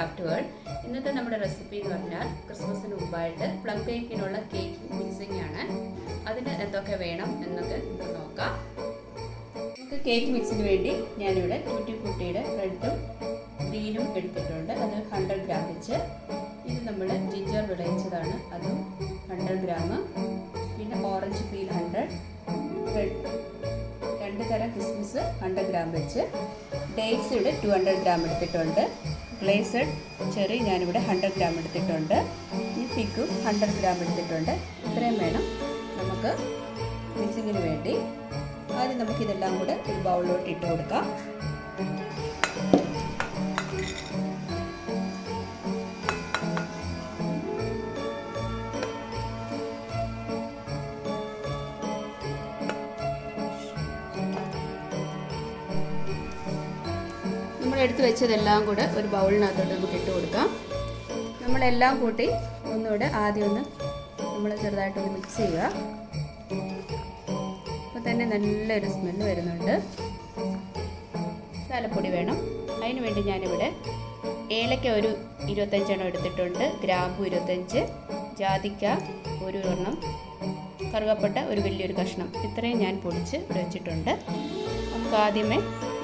Afterward. ഇന്നത്തെ നമ്മുടെ recipe എന്ന് പറഞ്ഞാൽ ക്രിസ്മസിന് മുമ്പായിട്ട് പ്ലം കേക്കിനുള്ള കേക്ക് മിക്സിംഗ് ആണ്. അതിന് എന്തൊക്കെ വേണം എന്നൊക്കെ നമുക്ക് നോക്കാം. നമുക്ക് കേക്ക് മിക്സിന് വേണ്ടി ഞാനിവിടെ ടൂറ്റി ഫ്രൂട്ടിയുടെ റെഡും ഗ്രീനും എടുത്തിട്ടുണ്ട്. അത് 100 ഗ്രാം വെച്ച്. ഇത് നമ്മൾ ജിഞ്ചർ വിളയിച്ചതാണ്, അതും 100 ഗ്രാം. പിന്നെ ഓറഞ്ച് പീൽ 100, രണ്ട് തരം കിസ്മിസ് 100 ഗ്രാം വെച്ച്. ഡേറ്റ്സ് ഇവിടെ 200 ഗ്രാം എടുത്തിട്ടുണ്ട്. ഗ്ലേസഡ് ചെറി ഞാനിവിടെ 100 ഗ്രാം എടുത്തിട്ടുണ്ട്. ഈ ഫിഗും 100 ഗ്രാം എടുത്തിട്ടുണ്ട്. ഇത്രയും വേണം നമുക്ക് മിക്സിങ്ങിന് വേണ്ടി. ആദ്യം നമുക്കിതെല്ലാം കൂടെ ഒരു ബൗളിലോട്ട് ഇട്ട് കൊടുക്കാം. എടുത്ത് വെച്ചതെല്ലാം കൂടെ ഒരു ബൗളിനകത്തോട്ട് നമുക്ക് ഇട്ട് കൊടുക്കാം. നമ്മളെല്ലാം കൂട്ടി ഒന്നുകൂടെ ആദ്യം നമ്മൾ ചെറുതായിട്ടൊന്ന് മിക്സ് ചെയ്യുക. അപ്പോൾ തന്നെ നല്ലൊരു സ്മെല്ല് വരുന്നുണ്ട്. ഏലപ്പൊടി വേണം. അതിന് വേണ്ടി ഞാനിവിടെ ഏലക്ക ഒരു 25 എണ്ണം എടുത്തിട്ടുണ്ട്, ഗ്രാമ്പു 25, ജാതിക്ക ഒരു എണ്ണം, കറുകപ്പട്ട ഒരു വലിയൊരു കഷ്ണം, ഇത്രയും ഞാൻ പൊടിച്ച് ഇവിടെ വെച്ചിട്ടുണ്ട്. നമുക്ക് ആദ്യമേ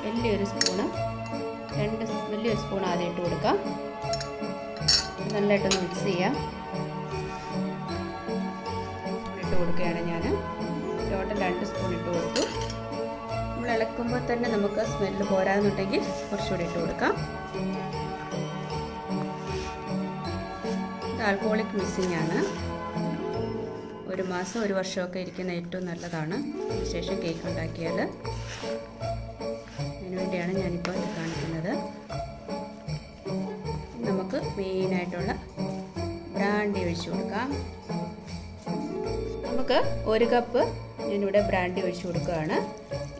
വലിയൊരു സ്പൂണ്, 2 വലിയൊരു സ്പൂൺ ആദ്യം ഇട്ട് കൊടുക്കാം. നല്ലതായിട്ടൊന്ന് മിക്സ് ചെയ്യാം. ഇട്ട് കൊടുക്കുകയാണ് ഞാൻ. ടോട്ടൽ 2 സ്പൂൺ ഇട്ട് കൊടുത്തു. നമ്മൾ ഇളക്കുമ്പോൾ തന്നെ നമുക്ക് സ്മെല്ല് പോരാന്നുണ്ടെങ്കിൽ കുറച്ചുകൂടി ഇട്ട് കൊടുക്കാം. ഇത് ആൽക്കഹോളിക് മിക്സിംഗ് ആണ്. 1 മാസം 1 വർഷമൊക്കെ ഇരിക്കുന്ന ഏറ്റവും നല്ലതാണ്. ശേഷം കേക്ക് ഉണ്ടാക്കിയാൽ. അതിനുവേണ്ടിയാണ് ഞാനിപ്പോൾ ഇത് കാണിക്കുന്നത്. നമുക്ക് മെയിനായിട്ടുള്ള ബ്രാൻഡി ഒഴിച്ചു കൊടുക്കാം. നമുക്ക് 1 കപ്പ് ഞാനിവിടെ ബ്രാൻഡി ഒഴിച്ചു കൊടുക്കുകയാണ്.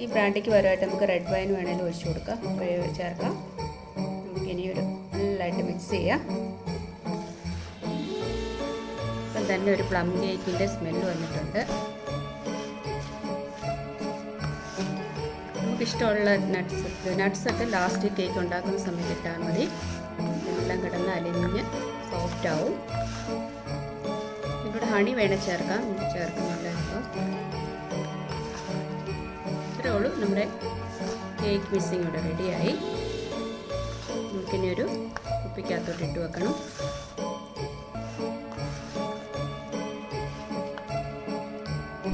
ഈ ബ്രാൻഡിക്ക് പകരമായിട്ട് നമുക്ക് റെഡ് വൈൻ വേണമെങ്കിലും ഒഴിച്ചു കൊടുക്കാം, ചേർക്കാം. നമുക്കിനി ഒരു നല്ലതായിട്ട് മിക്സ് ചെയ്യാം. ഇപ്പം തന്നെ ഒരു പ്ലം കേക്കിൻ്റെ സ്മെല്ല് വന്നിട്ടുണ്ട്. നമുക്കിഷ്ടമുള്ള നട്ട്സൊക്കെ ലാസ്റ്റ് കേക്ക് ഉണ്ടാക്കുന്ന സമയത്ത് ഇട്ടാൽ മതി. എല്ലാം കിടന്ന് അലിഞ്ഞ് സോഫ്റ്റ് ആവും. ഇവിടെ ഹണി വേണം ചേർക്കാം, ചേർക്കുന്നില്ല ഇപ്പോൾ. ഇത്രയേ ഉള്ളൂ, നമ്മുടെ കേക്ക് മിക്സിംഗ് ഇവിടെ റെഡിയായി. നമുക്കിനി ഒരു കുപ്പിക്കകത്തോട്ട് ഇട്ട് വെക്കണം.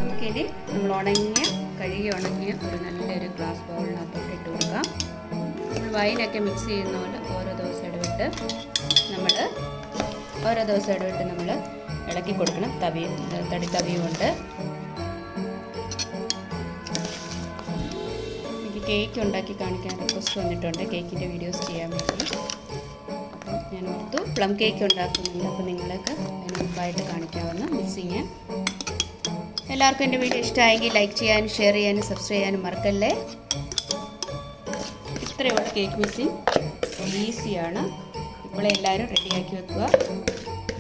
നമുക്കിനി നമ്മൾ കഴുകി ഉണങ്ങിയ ഒരു നല്ലൊരു ഗ്ലാസ് ബൗളിനകത്തോട്ട് ഇട്ട് കൊടുക്കാം. നമ്മൾ വൈനൊക്കെ മിക്സ് ചെയ്യുന്ന പോലെ ഓരോ ദിവസം ഇടവിട്ട് നമ്മൾ ഇളക്കി കൊടുക്കണം. തടിത്തവിയും കൊണ്ട്. എനിക്ക് കേക്ക് ഉണ്ടാക്കി കാണിക്കാൻ റിക്വസ്റ്റ് വന്നിട്ടുണ്ട്, കേക്കിൻ്റെ വീഡിയോസ് ചെയ്യാൻ വേണ്ടി. അപ്പം ഞാൻ ഓർത്തു പ്ലം കേക്ക് ഉണ്ടാക്കുന്നുണ്ട്, അപ്പോൾ നിങ്ങൾക്ക് അതിന് മുമ്പായിട്ട് കാണിക്കാവുന്ന മിക്സിങ്. എല്ലാവർക്കും എൻ്റെ വീഡിയോ ഇഷ്ടമായെങ്കിൽ ലൈക്ക് ചെയ്യാനും ഷെയർ ചെയ്യാനും സബ്സ്ക്രൈബ് ചെയ്യാനും മറക്കല്ലേ. ഇത്രയുള്ള കേക്ക് മിക്സിങ് ഈസിയാണ്. ഇപ്പോഴേ എല്ലാവരും റെഡിയാക്കി വെക്കുക.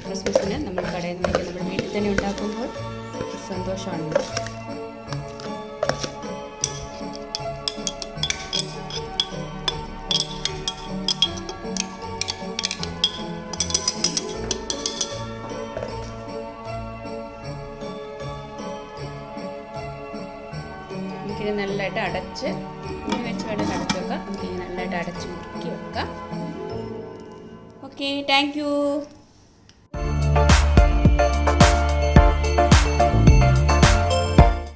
ക്രിസ്മസിന് നമ്മൾ കടയിൽ നിന്ന് മേടിക്കുക, നമ്മൾ വീട്ടിൽ തന്നെ ഉണ്ടാക്കുമ്പോൾ സന്തോഷമാണ്. നമുക്കിനി നല്ലതായിട്ട് അടച്ച് വെച്ച് വേണമെങ്കിൽ അടച്ച് വെക്കാം. നമുക്കിനി നല്ലതായിട്ട് അടച്ച് മുറുക്കി വെക്കാം. Okay, thank you.